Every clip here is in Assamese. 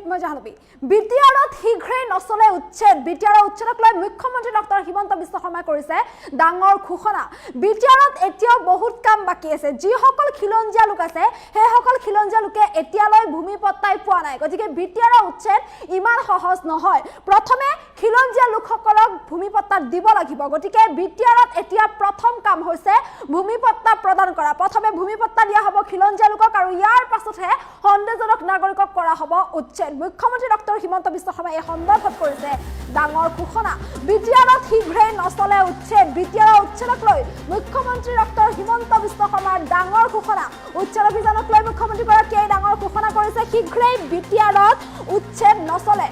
মই জাহ্নবী বিটিআৰত শীঘ্ৰেই নচলে উচ্ছেদ বিটিআৰৰ উচ্ছেদক লৈ মুখ্যমন্ত্ৰী ডক্টৰ হিমন্ত বিশ্ব শৰ্মাই কৰিছে ডাঙৰ ঘোষণা বিটিআৰত এতিয়াও বহুত কাম বাকি আছে যিসকল খিলঞ্জীয়া লোক আছে সেইসকল খিলঞ্জীয়া লোকে এতিয়ালৈ ভূমি পট্টাই পোৱা নাই গতিকে বিটিআৰৰ উচ্ছেদ ইমান সহজ নহয় প্ৰথমে খিলঞ্জীয়া লোকসকলক ভূমি পট্টা দিব লাগিব গতিকে বিটিআৰত এতিয়া প্ৰথম কাম হৈছে ভূমি পট্টা প্ৰদান কৰা প্ৰথমে ভূমি পট্টা দিয়া হ'ব খিলঞ্জীয়া লোকক আৰু ইয়াৰ পাছতহে সন্দেহজনক নাগৰিকক কৰা হ'ব উচ্ছেদ মুখ্যমন্ত্ৰী ডক্টৰ হিমন্ত বিশ্ব শৰ্মাই এই সন্দৰ্ভত কৰিছে ডাঙৰ ঘোষণা বিটিআৰত শীঘ্ৰেই নচলে উচ্ছেদ বিটিআৰৰ উচ্ছেদক লৈ মুখ্যমন্ত্ৰী ডক্টৰ হিমন্ত বিশ্ব শৰ্মাৰ ডাঙৰ ঘোষণা উচ্ছেদ অভিযানক লৈ মুখ্যমন্ত্ৰীগৰাকীয়ে ডাঙৰ ঘোষণা কৰিছে শীঘ্ৰেই বিটিআৰত উচ্ছেদ নচলে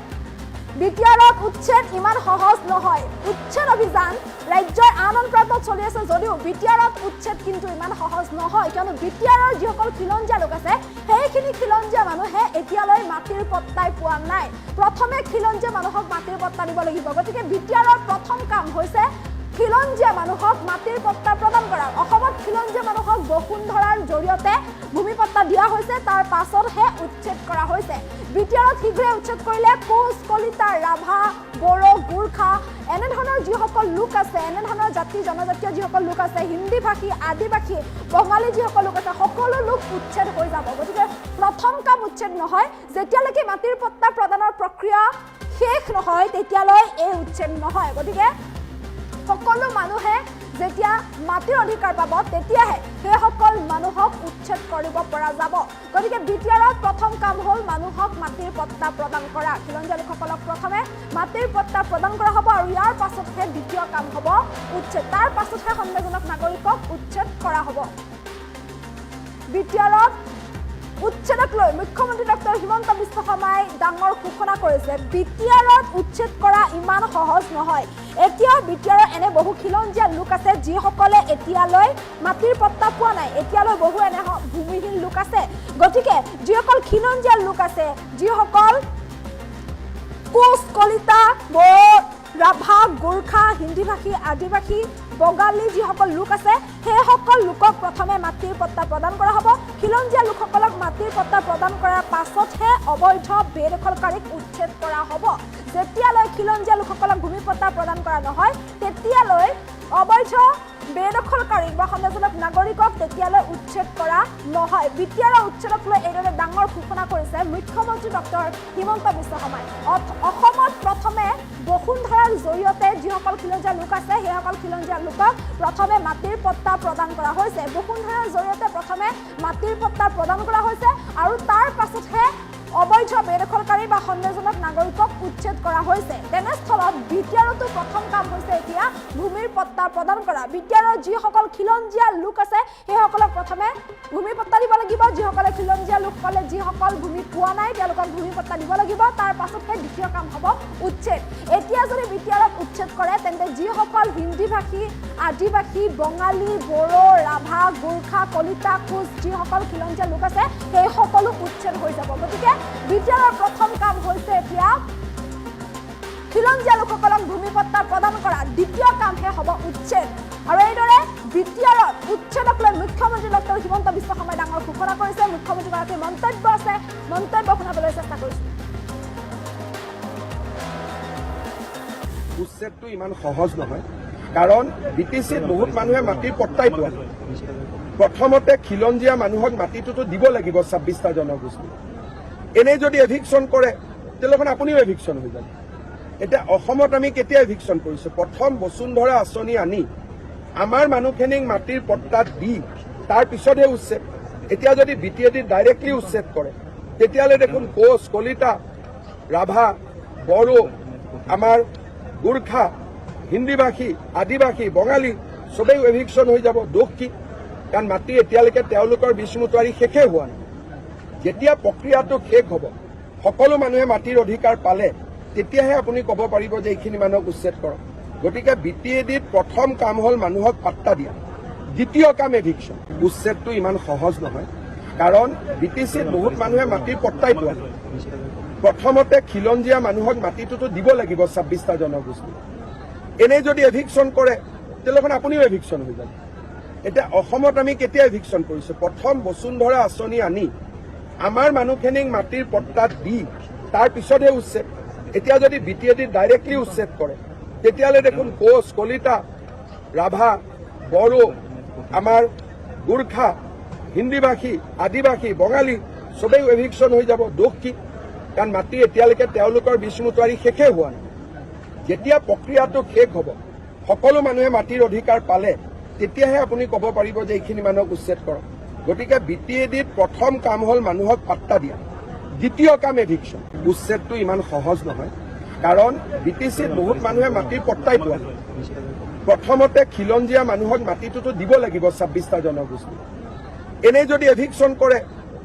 বিটিআৰত উচ্ছেদ ইমান সহজ নহয় উচ্ছেদ অভিযান ৰাজ্যৰ আনন্দ প্ৰান্তত চলি আছে যদিও বিটিআৰত উচ্ছেদ কিন্তু ইমান সহজ নহয় কিয়নো বিটিআৰৰ যিসকল খিলঞ্জীয়া লোক আছে সেইখিনি খিলঞ্জীয়া মানুহে এতিয়ালৈ মাটিৰ পট্টাই পোৱা নাই প্ৰথমে খিলঞ্জীয়া মানুহক মাটিৰ পট্টা দিব লাগিব গতিকে বিটিআৰৰ প্ৰথম কাম হৈছে খিলঞ্জীয়া মানুহক মাটিৰ পট্টা প্ৰদান কৰা অসমত খিলঞ্জীয়া মানুহক বসুন্ধৰাৰ জৰিয়তে ভূমি পট্টা দিয়া হৈছে তাৰ পাছতহে উচ্ছেদ কৰা হৈছে বিটিআৰত শীঘ্ৰে উচ্ছেদ কৰিলে কোচ কলিতা ৰাভা বড়ো গোৰ্খা এনেধৰণৰ যিসকল লোক আছে এনেধৰণৰ জাতি জনজাতীয় যিসকল লোক আছে হিন্দী ভাষী আদিবাসী বঙালী যিসকল লোক আছে সকলো লোক উচ্ছেদ হৈ যাব গতিকে প্ৰথম কাম উচ্ছেদ নহয় যেতিয়ালৈকে মাটিৰ পট্টা প্ৰদানৰ প্ৰক্ৰিয়া শেষ নহয় তেতিয়ালৈ এই উচ্ছেদ নহয় গতিকে সকলো মানুহে যেতিয়া মাটিৰ অধিকাৰ পাব তেতিয়াহে সেইসকল মানুহক উচ্ছেদ কৰিব পৰা যাব গতিকে বিটিআৰত প্ৰথম কাম হ'ল মানুহক মাটিৰ পট্টা প্ৰদান কৰা খিলঞ্জীয়া লোকসকলক প্ৰথমে মাটিৰ পট্টা প্ৰদান কৰা হ'ব আৰু ইয়াৰ পাছতহে দ্বিতীয় কাম হ'ব উচ্ছেদ তাৰ পাছতহে সন্দেহজনক নাগৰিকক উচ্ছেদ কৰা হ'ব বিটিআৰত উচ্ছেদক লৈ মুখ্যমন্ত্ৰী ডক্টৰ হিমন্ত বিশ্ব শৰ্মাই ডাঙৰ ঘোষণা কৰিছে বিটিআৰত উচ্ছেদ কৰা ইমান সহজ নহয় এতিয়াও বিটিআৰৰ এনে বহু খিলঞ্জীয়া লোক আছে যিসকলে এতিয়ালৈ মাটিৰ পট্টা পোৱা নাই এতিয়ালৈ বহু এনে ভূমিহীন লোক আছে গতিকে যিসকল খিলঞ্জীয়া লোক আছে যিসকল কোচ কলিতা ৰাভা গোৰ্খা হিন্দী ভাষী আদিবাসী বঙালী যিসকল লোক আছে সেইসকল লোকক প্ৰথমে মাটিৰ পট্টা প্ৰদান কৰা হ'ব খিলঞ্জীয়া লোকসকলক মাটিৰ পট্টা প্ৰদান কৰাৰ পাছতহে অবৈধ বেদখলকাৰীক উচ্ছেদ কৰা হ'ব যেতিয়ালৈ খিলঞ্জীয়া লোকসকলক ভূমি পট্টা প্ৰদান কৰা নহয় তেতিয়ালৈ অবৈধ বেদখলকাৰীক বা সন্দেহজনক নাগৰিকক তেতিয়ালৈ উচ্ছেদ কৰা নহয় বিটিআৰৰ উচ্ছেদক লৈ এইদৰে ডাঙৰ ঘোষণা কৰিছে মুখ্যমন্ত্ৰী ডক্টৰ হিমন্ত বিশ্ব শৰ্মাই অসমত প্ৰথমে বসুন্ধৰাৰ জৰিয়তে যিসকল খিলঞ্জীয়া লোক আছে সেইসকল খিলঞ্জীয়া লোকক প্ৰথমে মাটিৰ পট্টা প্ৰদান কৰা হৈছে বসুন্ধৰাৰ জৰিয়তে প্ৰথমে মাটিৰ পট্টা প্ৰদান কৰা হৈছে আৰু তাৰ পাছতহে অবৈধ বেদখলকাৰী বা সন্দেহজনক নাগৰিকক উচ্ছেদ কৰা হৈছে তেনেস্থলত বিটিআৰতো প্ৰথম কাম হৈছে এতিয়া ভূমিৰ পট্টা প্ৰদান কৰা বিটিআৰৰ যিসকল খিলঞ্জীয়া লোক আছে সেইসকলক প্ৰথমে ভূমি পট্টা দিব লাগিব যিসকলে খিলঞ্জীয়া লোকসকলে যিসকল ভূমি পোৱা নাই তেওঁলোকক ভূমি পট্টা দিব লাগিব তাৰ পাছতহে দ্বিতীয় কাম হ'ব উচ্ছেদ এতিয়া যদি বিটিআৰত উচ্ছেদ কৰে তেন্তে যিসকল হিন্দী ভাষী আদিবাসী বঙালী বড়ো ৰাভা গোৰ্খা কলিতা কোচ যিসকল খিলঞ্জীয়া লোক আছে সেই সকলো উচ্ছেদ হৈ যাব গতিকে বিটিআৰৰ প্ৰথম কাম হৈছে এতিয়া খিলঞ্জীয়া লোকসকলক ভূমি পট্টা প্ৰদান কৰা দ্বিতীয় কামহে হ'ব উচ্ছেদ আৰু এইদৰে বিটিআৰত উচ্ছেদক লৈ মুখ্যমন্ত্ৰী ডক্টৰ হিমন্ত বিশ্ব শৰ্মাই ডাঙৰ ঘোষণা কৰিছে মুখ্যমন্ত্ৰীগৰাকীৰ মন্তব্য আছে মন্তব্য শুনাবলৈ চেষ্টা কৰিছোঁ উচ্ছেদটো ইমান সহজ নহয় কাৰণ বিটিচিত বহুত মানুহে মাটিৰ পট্টাই পোৱা নাই প্ৰথমতে খিলঞ্জীয়া মানুহক মাটিটোতো দিব লাগিব ২৬টা জনগোষ্ঠী এনেই যদি এভিকশ্যন কৰে তেতিয়াহ'লে আপুনিও এভিকশ্যন হৈ যাব এতিয়া অসমত আমি কেতিয়া এভিকশ্যন কৰিছোঁ প্ৰথম বসুন্ধৰা আঁচনি আনি আমাৰ মানুহখিনিক মাটিৰ পট্টা দি তাৰ পিছতহে উচ্ছেদ এতিয়া যদি বিটিএডি ডাইৰেক্টলি উচ্ছেদ কৰে তেতিয়াহ'লে দেখোন কোচ কলিতা ৰাভা বড়ো আমাৰ গোৰ্খা হিন্দী ভাষী আদিবাসী বঙালী চবেই এভিকশ্যন হৈ যাব দোষ কি কাৰণ মাটি এতিয়ালৈকে তেওঁলোকৰ বিষ্ণুতাৰী শেষে হোৱা নাই যেতিয়া প্ৰক্ৰিয়াটো শেষ হ'ব সকলো মানুহে মাটিৰ অধিকাৰ পালে তেতিয়াহে আপুনি ক'ব পাৰিব যে এইখিনি মানুহক উচ্ছেদ কৰক গতিকে বিটিএডিত প্ৰথম কাম হ'ল মানুহক পাট্টা দিয়া দ্বিতীয় কাম এভিকশ্যন উচ্ছেদটো ইমান সহজ নহয় কাৰণ বিটিচিত বহুত মানুহে মাটিৰ পট্টাই পোৱা নাই প্ৰথমতে খিলঞ্জীয়া মানুহক মাটিটোতো দিব লাগিব ২৬টা জনগোষ্ঠী এনেই যদি এভিকশ্যন কৰে তেতিয়াহ'লে আপুনিও এভিকশ্যন হৈ যাব এতিয়া অসমত আমি কেতিয়া এভিকশ্যন কৰিছোঁ প্ৰথম বসুন্ধৰা আঁচনি আনি আমাৰ মানুহখিনিক মাটিৰ পট্টা দি তাৰ পিছতহে উচ্ছেদ। এতিয়া যদি BTAD ডাইৰেক্টলি উচ্ছেদ কৰে তেতিয়াহ'লে দেখোন কোচ, কলিতা, ৰাভা, বড়ো, আমাৰ গোৰ্খা, হিন্দীভাষী, আদিবাসী, বঙালী চবেই এভিকশ্যন হৈ যাব। দোষ কি? কাৰণ মাটি এতিয়ালৈকে তেওঁলোকৰ বিষ্ণুতাৰী শেষেই হোৱা নাই। যেতিয়া প্ৰক্ৰিয়াটো শেষ হ'ব, সকলো মানুহে মাটিৰ অধিকাৰ পালে তেতিয়াহে আপুনি ক'ব পাৰিব যে এইখিনি মানুহক উচ্ছেদ কৰক। গতিকে BTADত প্ৰথম কাম হ'ল মানুহক পাত্তা দিয়া, দ্বিতীয় কাম এভিকশ্যন। উচ্ছেদটো ইমান সহজ নহয়, কাৰণ BTCত বহুত মানুহে মাটিৰ পট্টাই পোৱা নাই। প্ৰথমতে খিলঞ্জীয়া মানুহক মাটিটোতো দিব লাগিব 26টা জনগোষ্ঠী। এনেই যদি এভিকশ্যন কৰে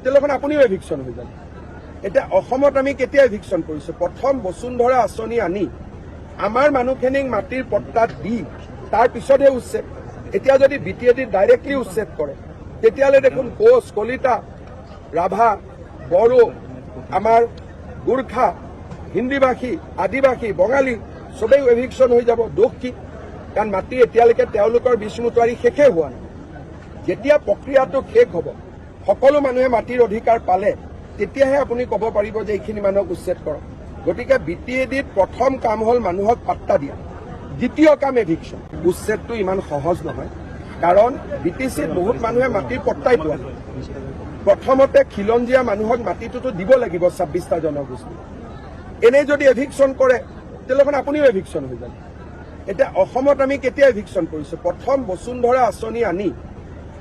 তেতিয়াহ'লে আপুনিও এভিকশ্যন হৈ যাব। এতিয়া অসমত আমি কেতিয়া এভিকশ্যন কৰিছো? প্ৰথম বসুন্ধৰা আঁচনি আনি আমাৰ মানুহখিনিক মাটিৰ পট্টাত দি তাৰ পিছতহে উচ্ছেদ। এতিয়া যদি BTAD ডাইৰেক্টলি উচ্ছেদ কৰে তেতিয়াহ'লে দেখোন কোচ, কলিতা, ৰাভা, বড়ো, আমাৰ গোৰ্খা, হিন্দীভাষী, আদিবাসী, বঙালী চবেই এভিকশ্যন হৈ যাব। দোষ কি? কাৰণ মাটি এতিয়ালৈকে তেওঁলোকৰ বিষ্ণুতাৰী শেষেই হোৱা নাই। যেতিয়া প্ৰক্ৰিয়াটো শেষ হ'ব, সকলো মানুহে মাটিৰ অধিকাৰ পালে তেতিয়াহে আপুনি ক'ব পাৰিব যে এইখিনি মানুহক উচ্ছেদ কৰক। গতিকে BTADত প্ৰথম কাম হ'ল মানুহক পাত্তা দিয়া, দ্বিতীয় কাম এভিকশ্যন। উচ্ছেদটো ইমান সহজ নহয়, কাৰণ BTCত বহুত মানুহে মাটিৰ পট্টাই পোৱা নাই। প্ৰথমতে খিলঞ্জীয়া মানুহক মাটিটোতো দিব লাগিব 26টা জনগোষ্ঠী। এনেই যদি এভিকশ্যন কৰে তেতিয়াহ'লে আপুনিও এভিকশ্যন হৈ যাব। এতিয়া অসমত আমি কেতিয়া এভিকশ্যন কৰিছো? প্ৰথম বসুন্ধৰা আঁচনি আনি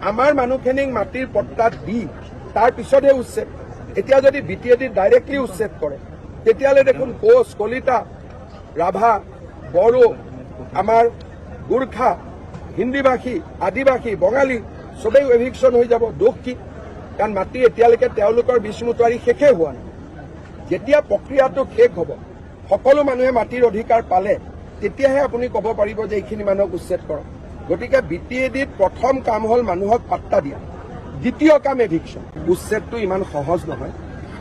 আমাৰ মানুহখিনিক মাটিৰ পট্টাত দি তাৰ পিছতহে উচ্ছেদ। এতিয়া যদি BTAD ডাইৰেক্টলি উচ্ছেদ কৰে তেতিয়াহ'লে দেখোন কোচ, কলিতা, ৰাভা, বড়ো, আমাৰ গোৰ্খা, হিন্দীভাষী, আদিবাসী, বঙালী চবেই এভিকশ্যন হৈ যাব। দোষ কি? কাৰণ মাটি এতিয়ালৈকে তেওঁলোকৰ বিষ্ণুতাৰী শেষেই হোৱা নাই। যেতিয়া প্ৰক্ৰিয়াটো শেষ হ'ব, সকলো মানুহে মাটিৰ অধিকাৰ পালে তেতিয়াহে আপুনি ক'ব পাৰিব যে এইখিনি মানুহক উচ্ছেদ কৰক। গতিকে BTADত প্ৰথম কাম হ'ল মানুহক পাত্তা দিয়া, দ্বিতীয় কাম এভিকশ্যন। উচ্ছেদটো ইমান সহজ নহয়,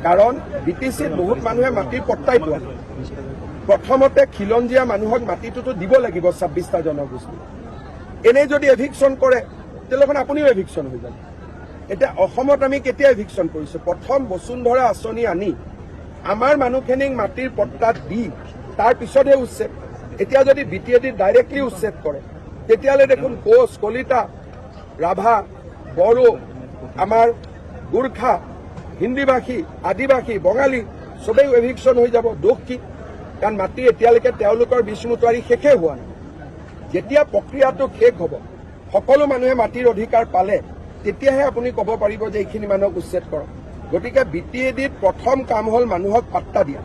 কাৰণ BTCত বহুত মানুহে মাটিৰ পট্টাই পোৱা নাই। প্ৰথমতে খিলঞ্জীয়া মানুহক মাটিটোতো দিব লাগিব 26টা জনগোষ্ঠী। এনেই যদি এভিকশ্যন কৰে তেতিয়াহ'লে আপুনিও এভিকশ্যন হৈ যাব। এতিয়া অসমত আমি কেতিয়া এভিকশ্যন কৰিছো? প্ৰথম বসুন্ধৰা আঁচনি আনি আমাৰ মানুহখিনিক মাটিৰ পট্টাত দি তাৰ পিছতহে উচ্ছেদ। এতিয়া যদি BTAD ডাইৰেক্টলি উচ্ছেদ কৰে তেতিয়াহ'লে দেখোন কোচ, কলিতা, ৰাভা, বড়ো, আমাৰ গোৰ্খা, হিন্দীভাষী, আদিবাসী, বঙালী চবেই এভিকশ্যন হৈ যাব। দোষ কি? কাৰণ মাটি এতিয়ালৈকে তেওঁলোকৰ বিষ্ণুতাৰী শেষেই হোৱা নাই। যেতিয়া প্ৰক্ৰিয়াটো শেষ হ'ব, সকলো মানুহে মাটিৰ অধিকাৰ পালে তেতিয়াহে আপুনি ক'ব পাৰিব যে এইখিনি মানুহক উচ্ছেদ কৰক। গতিকে BTADত প্ৰথম কাম হ'ল মানুহক পাত্তা দিয়া,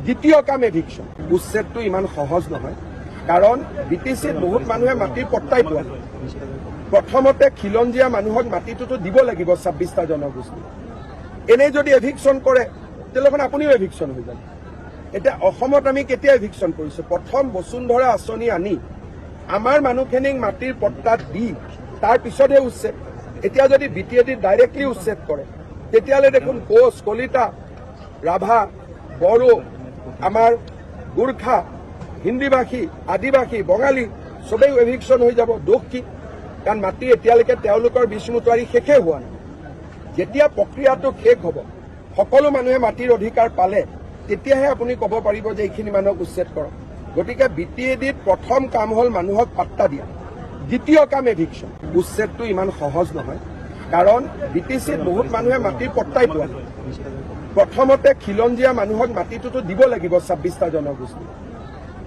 দ্বিতীয় কাম এভিকশ্যন। উচ্ছেদটো ইমান সহজ নহয়, কাৰণ BTCত বহুত মানুহে মাটিৰ পট্টাই পোৱা নাই। প্ৰথমতে খিলঞ্জীয়া মানুহক মাটিটোতো দিব লাগিব 26টা জনগোষ্ঠী। এনেই যদি এভিকশ্যন কৰে তেতিয়াহ'লে আপুনিও এভিকশ্যন হৈ যাব। এতিয়া অসমত আমি কেতিয়া এভিকশ্যন কৰিছো? প্ৰথম বসুন্ধৰা আঁচনি আনি আমাৰ মানুহখিনিক মাটিৰ পট্টাত দি তাৰ পিছতহে উচ্ছেদ। এতিয়া যদি BTAD ডাইৰেক্টলি উচ্ছেদ কৰে তেতিয়াহ'লে দেখোন কোচ, কলিতা, ৰাভা, বড়ো, আমাৰ গোৰ্খা, হিন্দীভাষী, আদিবাসী, বঙালী চবেই এভিকশ্যন হৈ যাব। দোষ কি? কাৰণ মাটি এতিয়ালৈকে তেওঁলোকৰ বিষ্ণুতাৰী শেষেই হোৱা নাই। যেতিয়া প্ৰক্ৰিয়াটো শেষ হ'ব, সকলো মানুহে মাটিৰ অধিকাৰ পালে তেতিয়াহে আপুনি ক'ব পাৰিব যে এইখিনি মানুহক উচ্ছেদ কৰক। গতিকে BTADত প্ৰথম কাম হ'ল মানুহক পাত্তা দিয়া, দ্বিতীয় কাম এভিকশ্যন। উচ্ছেদটো ইমান সহজ নহয়, কাৰণ BTCত বহুত মানুহে মাটিৰ পট্টাই পোৱা নাই। প্ৰথমতে খিলঞ্জীয়া মানুহক মাটিটোতো দিব লাগিব 26টা জনগোষ্ঠী।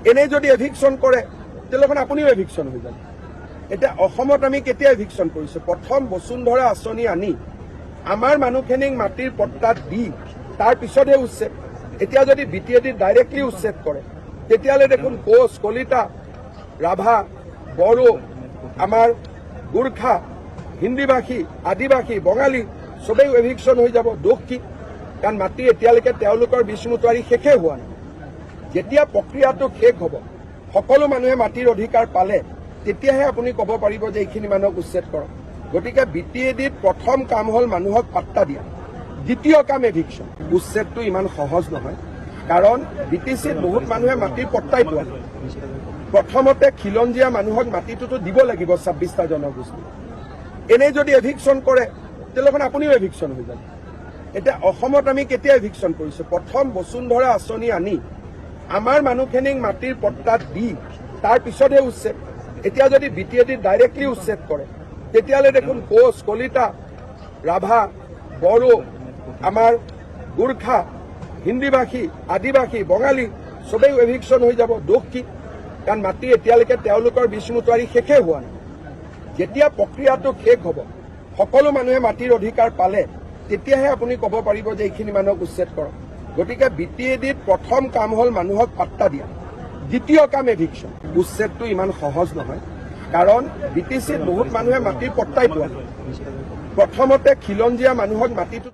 এনেই যদি এভিকশ্যন কৰে তেতিয়াহ'লে আপুনিও এভিকশ্যন হৈ যাব। এতিয়া অসমত আমি কেতিয়া এভিকশ্যন কৰিছো? প্ৰথম বসুন্ধৰা আঁচনি আনি আমাৰ মানুহখিনিক মাটিৰ পট্টাত দি তাৰ পিছতহে উচ্ছেদ। এতিয়া যদি BTAD ডাইৰেক্টলি উচ্ছেদ কৰে তেতিয়াহ'লে দেখোন কোচ, কলিতা, ৰাভা, বড়ো, আমাৰ গোৰ্খা, হিন্দীভাষী, আদিবাসী, বঙালী চবেই এভিকশ্যন হৈ যাব। দোষ কি? কাৰণ মাটি এতিয়ালৈকে তেওঁলোকৰ বিষ্ণুতাৰী শেষেই হোৱা নাই। যেতিয়া প্ৰক্ৰিয়াটো শেষ হ'ব, সকলো মানুহে মাটিৰ অধিকাৰ পালে তেতিয়াহে আপুনি ক'ব পাৰিব যে এইখিনি মানুহক উচ্ছেদ কৰক। গতিকে BTADত প্ৰথম কাম হ'ল মানুহক পাত্তা দিয়া, দ্বিতীয় কাম এভিকশ্যন। উচ্ছেদটো ইমান সহজ নহয়, কাৰণ BTCত বহুত মানুহে মাটিৰ পট্টাই পোৱা নাই। প্ৰথমতে খিলঞ্জীয়া মানুহক মাটিটোতো দিব লাগিব 26টা জনগোষ্ঠী। এনেই যদি এভিকশ্যন কৰে তেতিয়াহ'লে আপুনিও এভিকশ্যন হৈ যাব। এতিয়া অসমত আমি কেতিয়া এভিকশ্যন কৰিছো? প্ৰথম বসুন্ধৰা আঁচনি আনি আমাৰ মানুহখিনিক মাটিৰ পট্টাত দি তাৰ পিছতহে উচ্ছেদ। এতিয়া যদি BTAD ডাইৰেক্টলি উচ্ছেদ কৰে তেতিয়াহ'লে দেখোন কোচ, কলিতা, ৰাভা, বড়ো, আমাৰ গোৰ্খা, হিন্দীভাষী, আদিবাসী, বঙালী চবেই এভিকশ্যন হৈ যাব। দোষ কি? কাৰণ মাটি এতিয়ালৈকে তেওঁলোকৰ বিষ্ণুতাৰী শেষেই হোৱা নাই। যেতিয়া প্ৰক্ৰিয়াটো শেষ হ'ব, সকলো মানুহে মাটিৰ অধিকাৰ পালে তেতিয়াহে আপুনি ক'ব পাৰিব যে এইখিনি মানুহক উচ্ছেদ কৰক। গতিকে BTADত প্ৰথম কাম হ'ল মানুহক পাট্টা দিয়া, দ্বিতীয় কাম এভিকশ্যন। উচ্ছেদটো ইমান সহজ নহয়, কাৰণ BTCত বহুত মানুহে মাটিৰ পট্টাই পোৱা নাই। প্ৰথমতে খিলঞ্জীয়া মানুহক মাটিটো